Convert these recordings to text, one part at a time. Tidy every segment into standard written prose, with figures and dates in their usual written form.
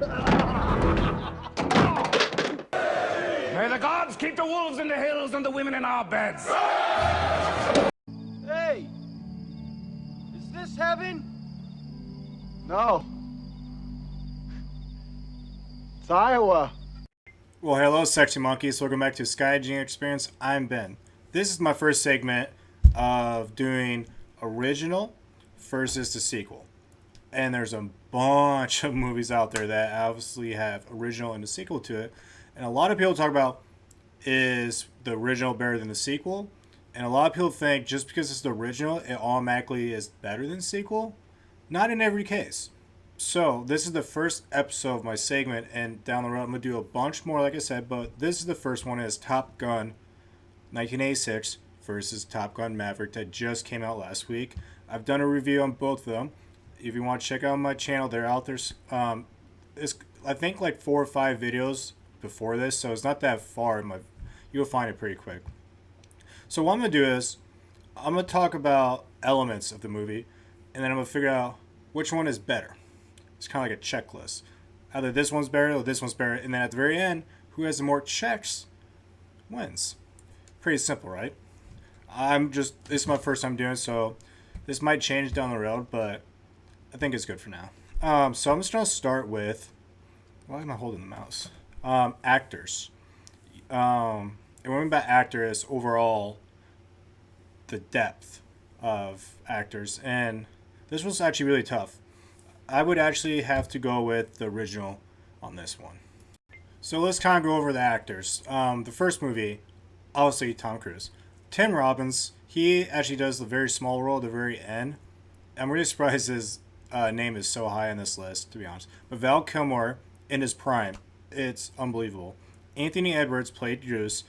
May the gods keep the wolves in the hills and the women in our beds. Hey! Is this heaven? No. It's Iowa. Well, hello, sexy monkeys. Welcome back to Sky Genie Experience. I'm Ben. This is my first segment of doing original versus the sequel. And there's a bunch of movies out there that obviously have original and a sequel to it. And a lot of people talk about, is the original better than the sequel? And a lot of people think just because it's the original, it automatically is better than the sequel. Not in every case. So this is the first episode of my segment, and down the road I'm going to do a bunch more, like I said, but this is the first one. Is Top Gun 1986 versus Top Gun Maverick that just came out last week. I've done a review on both of them. If you want to check out my channel, they're out there. It's, I think, like 4 or 5 videos before this, so it's not that far. You'll find it pretty quick. So what I'm going to do is I'm going to talk about elements of the movie, and then I'm going to figure out which one is better. It's kind of like a checklist. Either this one's better or this one's better. And then at the very end, who has the more checks wins. Pretty simple, right? This is my first time doing it, so this might change down the road, but I think it's good for now. So I'm just going to start with, why am I holding the mouse? Actors. And what I mean by actor is overall the depth of actors. And this was actually really tough. I would actually have to go with the original on this one. So let's kind of go over the actors. The first movie, obviously Tom Cruise. Tim Robbins, he actually does the very small role at the very end. I'm really surprised his name is so high on this list, to be honest. But Val Kilmer, in his prime, it's unbelievable. Anthony Edwards played Goose.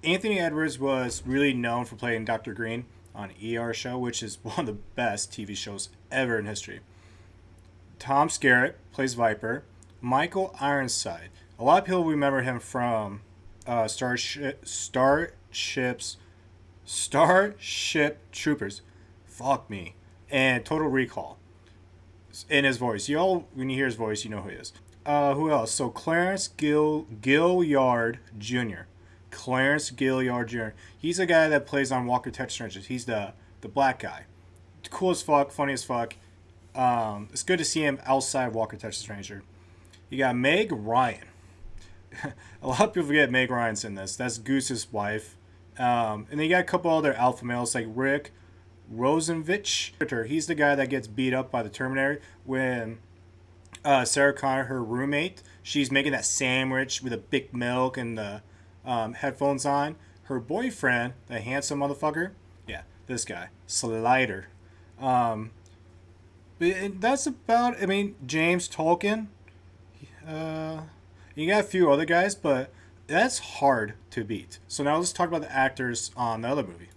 Anthony Edwards was really known for playing Dr. Green on ER show, which is one of the best TV shows ever in history. Tom Skerritt plays Viper. Michael Ironside. A lot of people remember him from Starship Troopers. Fuck me. And Total Recall. In his voice. When you hear his voice, you know who he is. Who else? So Clarence Gilliard Jr. Clarence Gilliard Jr. He's a guy that plays on Walker Texas Rangers. He's the black guy. Cool as fuck, funny as fuck. It's good to see him outside Walker Texas Ranger. You got Meg Ryan. A lot of people forget Meg Ryan's in this. That's Goose's wife. And then you got a couple other alpha males like Rick Rosenvich. He's the guy that gets beat up by the Terminator when Sarah Connor, her roommate, she's making that sandwich with a big milk and the headphones on. Her boyfriend, the handsome motherfucker, yeah, this guy, Slider. That's about, James Tolkien. You got a few other guys, but that's hard to beat. So now let's talk about the actors on the other movie.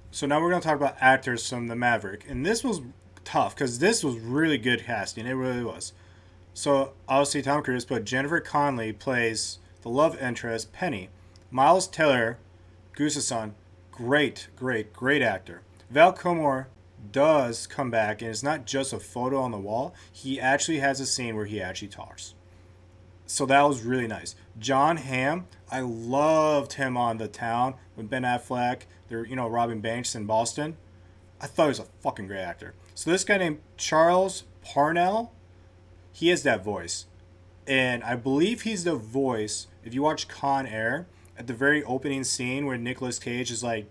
So now we're going to talk about actors from the Maverick. And this was tough because this was really good casting. It really was. So obviously Tom Cruise, but Jennifer Connelly plays the love interest, Penny. Miles Teller, Goose's son, great actor. Val Kilmer does come back, and it's not just a photo on the wall. He actually has a scene where he actually talks. So that was really nice. John Hamm, I loved him on The Town with Ben Affleck. They're, robbing banks in Boston. I thought he was a fucking great actor. So this guy named Charles Parnell, he has that voice. And I believe he's the voice, if you watch Con Air, at the very opening scene where Nicolas Cage is like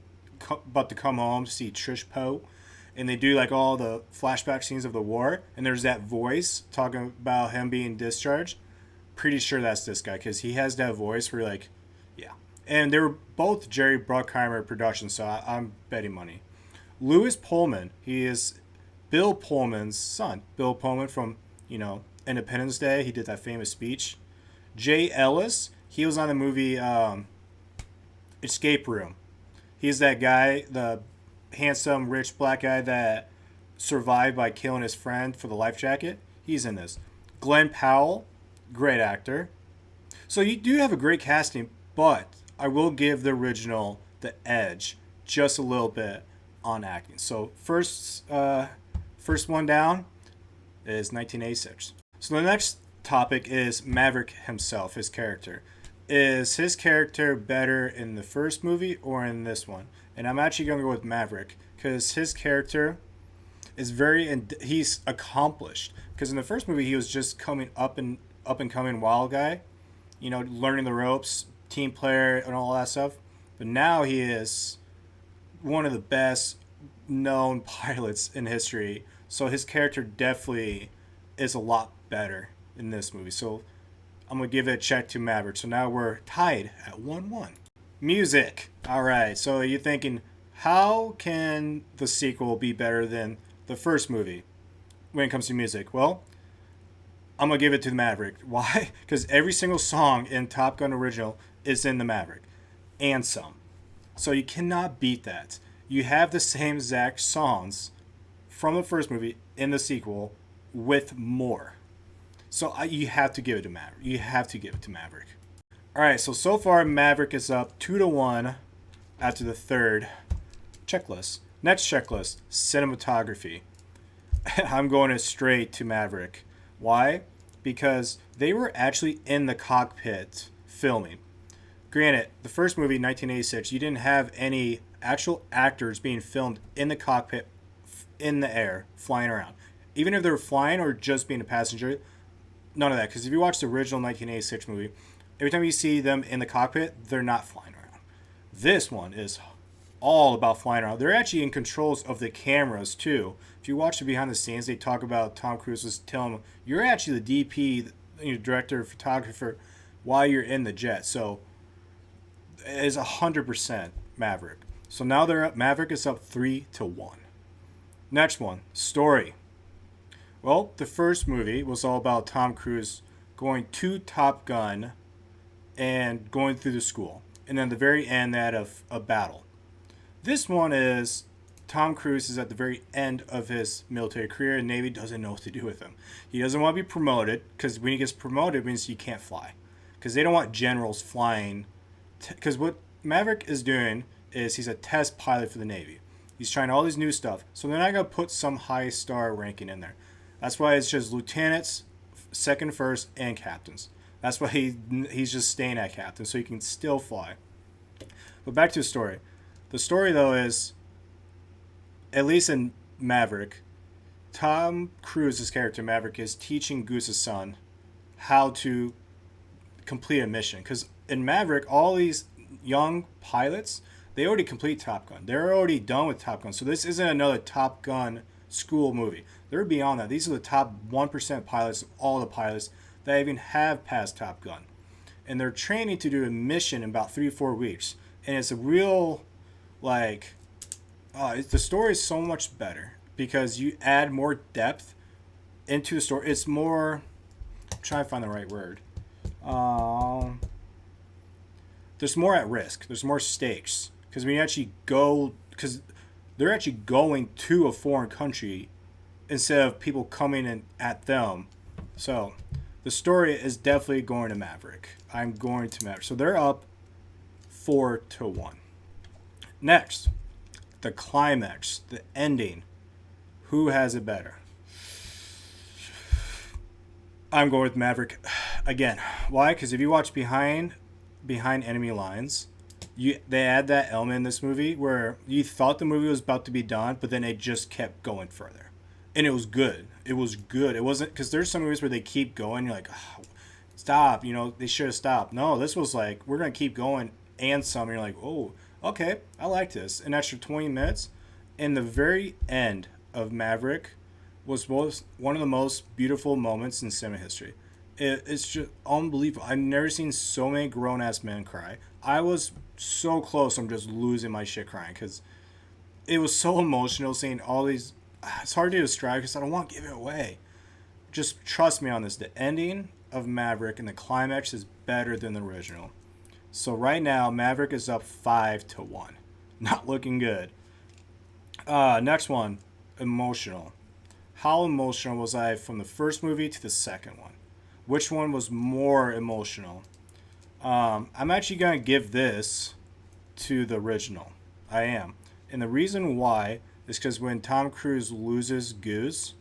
about to come home to see Trish Poe, and they do like all the flashback scenes of the war, and there's that voice talking about him being discharged. Pretty sure that's this guy, because he has that voice where like, yeah. And they were both Jerry Bruckheimer productions, so I'm betting money. Louis Pullman, he is Bill Pullman's son. Bill Pullman from, Independence Day. He did that famous speech. Jay Ellis, he was on the movie Escape Room. He's that guy, the handsome, rich black guy that survived by killing his friend for the life jacket. He's in this. Glenn Powell, great actor. So you do have a great casting, but I will give the original the edge just a little bit on acting. So first one down is 1986. So the next topic is Maverick himself, his character. Is his character better in the first movie or in this one? And I'm actually going to go with Maverick because his character is he's accomplished. Because in the first movie, he was just coming up and coming wild guy, you know, learning the ropes, team player, and all that stuff. But now he is one of the best known pilots in history. So his character definitely is a lot better in this movie. So I'm going to give it a check to Maverick. So now we're tied at 1-1. Music. All right. So you're thinking, how can the sequel be better than the first movie when it comes to music? Well, I'm going to give it to the Maverick. Why? Because every single song in Top Gun original is in the Maverick. And some. So you cannot beat that. You have the same exact songs from the first movie in the sequel with more. So you have to give it to Maverick. You have to give it to Maverick. All right, so far Maverick is up 2-1 after the third checklist. Next checklist, cinematography. I'm going it straight to Maverick. Why? Because they were actually in the cockpit filming. Granted, the first movie, 1986, you didn't have any actual actors being filmed in the cockpit, in the air, flying around. Even if they were flying or just being a passenger, none of that. Because if you watch the original 1986 movie, every time you see them in the cockpit, they're not flying around. This one is all about flying around. They're actually in controls of the cameras, too. If you watch the behind the scenes, they talk about Tom Cruise was telling them, you're actually the DP, director, photographer, while you're in the jet. So it is 100% Maverick. So now Maverick is up 3-1. Next one, story. Well, the first movie was all about Tom Cruise going to Top Gun and going through the school. And then the very end, that of a battle. This one is Tom Cruise is at the very end of his military career, and Navy doesn't know what to do with him. He doesn't want to be promoted, because when he gets promoted, it means you can't fly. Because they don't want generals flying. Because what Maverick is doing is he's a test pilot for the Navy. He's trying all these new stuff. So they're not going to put some high star ranking in there. That's why it's just lieutenants, second, first, and captains. That's why he's just staying at captain, so he can still fly. But back to the story. The story, though, is, at least in Maverick, Tom Cruise's character, Maverick, is teaching Goose's son how to complete a mission. Because in Maverick, all these young pilots, they already complete Top Gun. They're already done with Top Gun. So this isn't another Top Gun school movie. They're beyond that. These are the top 1% pilots of all the pilots that even have passed Top Gun. And they're training to do a mission in about 3-4 weeks. And it's a real, the story is so much better because you add more depth into the story. It's more, I'm trying to find the right word. There's more at risk. There's more stakes. Because when you actually go, because they're actually going to a foreign country instead of people coming in at them. So the story is definitely going to Maverick. I'm going to Maverick. So they're up 4-1. Next, the climax, the ending. Who has it better? I'm going with Maverick again. Why? Because if you watch behind enemy lines, they add that element in this movie where you thought the movie was about to be done, but then it just kept going further. And it was good. It was good. It wasn't, because there's some movies where they keep going. You're like, oh, stop. They should have stopped. No, this was like, we're going to keep going and some. And you're like, oh, okay, I like this. An extra 20 minutes. And the very end of Maverick was one of the most beautiful moments in cinema history. It's just unbelievable. I've never seen so many grown-ass men cry. I was so close. I'm just losing my shit crying because it was so emotional seeing all these. It's hard to describe because I don't want to give it away. Just trust me on this. The ending of Maverick and the climax is better than the original. So right now, Maverick is up 5-1. Not looking good. Next one, emotional. How emotional was I from the first movie to the second one? Which one was more emotional? I'm actually going to give this to the original. I am. And the reason why is because when Tom Cruise loses Goose,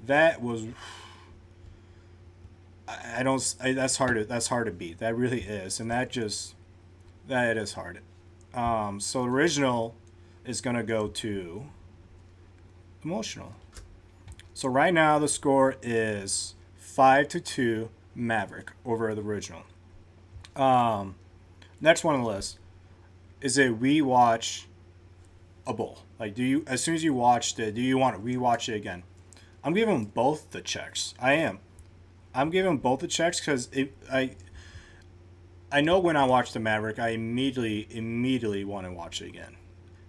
that was... I don't. That's hard to beat. That really is, and that is hard. So original is gonna go to emotional. So right now the score is 5-2 Maverick over the original. Next one on the list is a rewatch a bowl. Like, do you, as soon as you watched it, do you want to rewatch it again? I'm giving both the checks. I am. I'm giving both the checks because I know when I watched the Maverick, I immediately want to watch it again.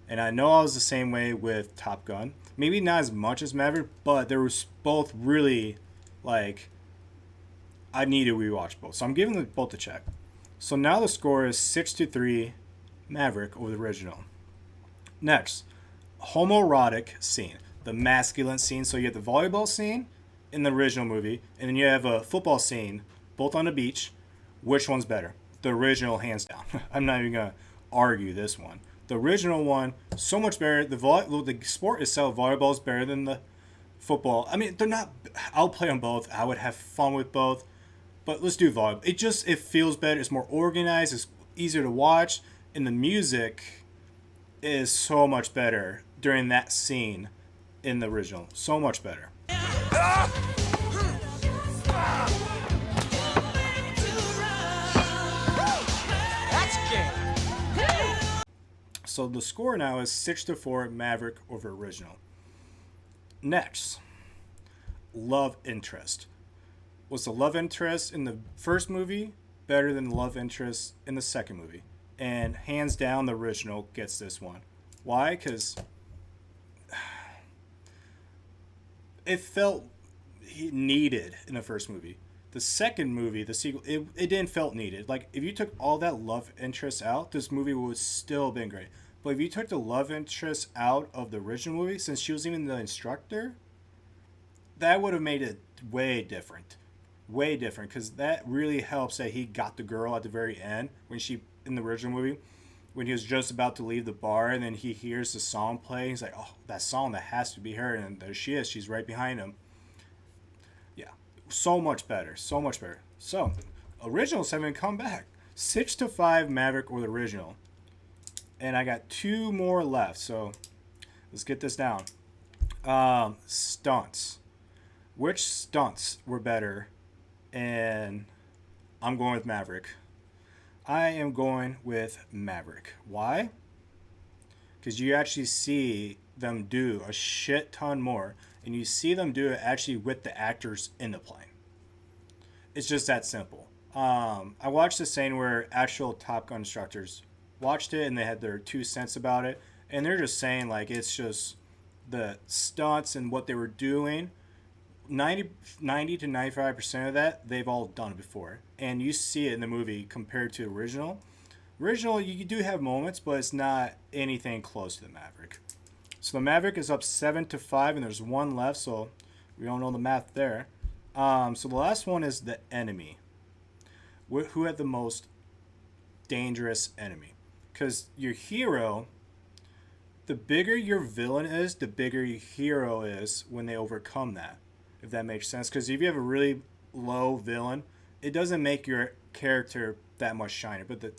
And I know I was the same way with Top Gun. Maybe not as much as Maverick, but there was both really, like, I need to rewatch both. So I'm giving them both a check. So now the score is 6-3 Maverick over the original. Next, homoerotic scene. The masculine scene. So you have the volleyball scene in the original movie, and then you have a football scene, both on the beach. Which one's better? The original, hands down. I'm not even going to argue this one. The original one, so much better. The sport itself, volleyball, is better than the football. I mean, they're not. I'll play them both. I would have fun with both. But let's do volleyball. It feels better. It's more organized. It's easier to watch. And the music is so much better during that scene in the original. So much better. So the score now is 6-4 Maverick over original. Next, love interest. Was the love interest in the first movie better than the love interest in the second movie? And hands down, the original gets this one. Why? Because it felt needed in the first movie. The second movie, the sequel, it didn't felt needed. Like, if you took all that love interest out, this movie would still have been great. But if you took the love interest out of the original movie, since she was even the instructor, that would have made it way different. Way different, because that really helps that he got the girl at the very end, when she, in the original movie, when he was just about to leave the bar, and then he hears the song play. He's like, oh, that song, that has to be her. And there she is. She's right behind him. Yeah. So much better. So much better. So, originals haven't come back. 6-5 Maverick or the original. And I got two more left. So, let's get this down. Stunts. Which stunts were better? And I'm going with Maverick. I am going with Maverick. Why? Because you actually see them do a shit ton more, and you see them do it actually with the actors in the plane. It's just that simple. I watched the scene where actual Top Gun instructors watched it, and they had their 2 cents about it, and they're just saying, like, it's just the stunts and what they were doing. 90 to 95% of that, they've all done it before. And you see it in the movie compared to the original. Original, you do have moments, but it's not anything close to the Maverick. So the Maverick is up 7-5, and there's one left, so we don't know the math there. So the last one is the enemy. Who had the most dangerous enemy? Because your hero, the bigger your villain is, the bigger your hero is when they overcome that. If that makes sense. Because if you have a really low villain, it doesn't make your character that much shiner. But the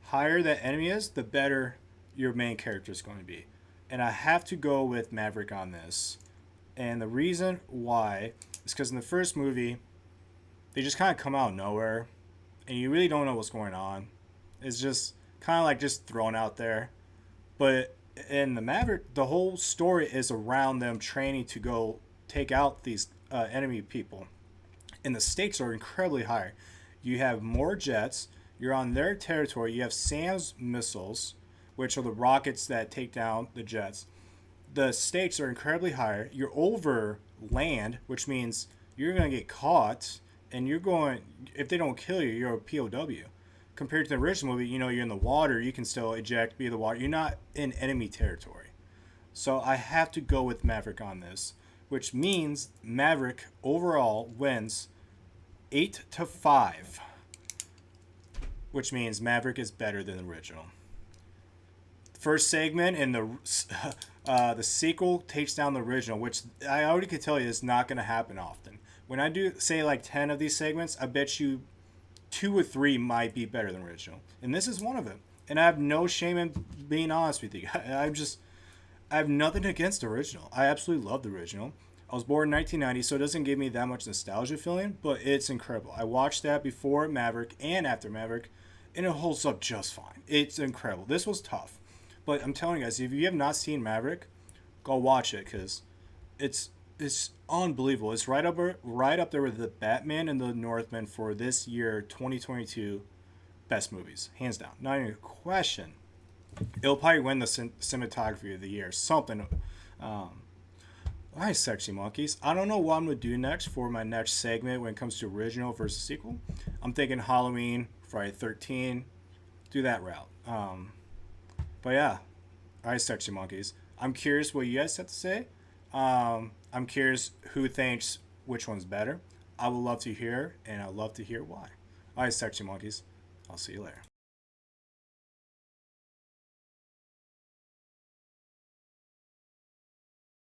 higher that enemy is, the better your main character is going to be. And I have to go with Maverick on this. And the reason why is because in the first movie, they just kind of come out of nowhere. And you really don't know what's going on. It's just kind of like just thrown out there. But in the Maverick, the whole story is around them training to go take out these enemy people, and the stakes are incredibly high. You have more jets, you're on their territory, you have SAM's missiles, which are the rockets that take down the jets. The stakes are incredibly higher. You're over land, which means you're going to get caught, and you're going, if they don't kill you, you're a POW. Compared to the original movie, you're in the water, you can still eject, be in the water. You're not in enemy territory. So I have to go with Maverick on this, which means Maverick overall wins 8-5, which means Maverick is better than the original. First segment, and the sequel takes down the original, which I already can tell you is not going to happen often. when I do say like 10 of these segments, I bet you 2 or 3 might be better than original. And this is one of them. And I have no shame in being honest with you. I have nothing against the original. I absolutely love the original. I was born in 1990, so it doesn't give me that much nostalgia feeling, but it's incredible. I watched that before Maverick and after Maverick, and it holds up just fine. It's incredible. This was tough. But I'm telling you guys, if you have not seen Maverick, go watch it because it's unbelievable. It's right up there with the Batman and the Northman for this year 2022 best movies, hands down. Not even a question. It'll probably win the cinematography of the year, something. All right, sexy monkeys. I don't know what I'm gonna do next for my next segment when it comes to original versus sequel. I'm thinking Halloween, Friday 13, do that route. But yeah, all right, sexy monkeys. I'm curious what you guys have to say. I'm curious who thinks which one's better. I would love to hear, and I'd love to hear why. All right, sexy monkeys. I'll see you later.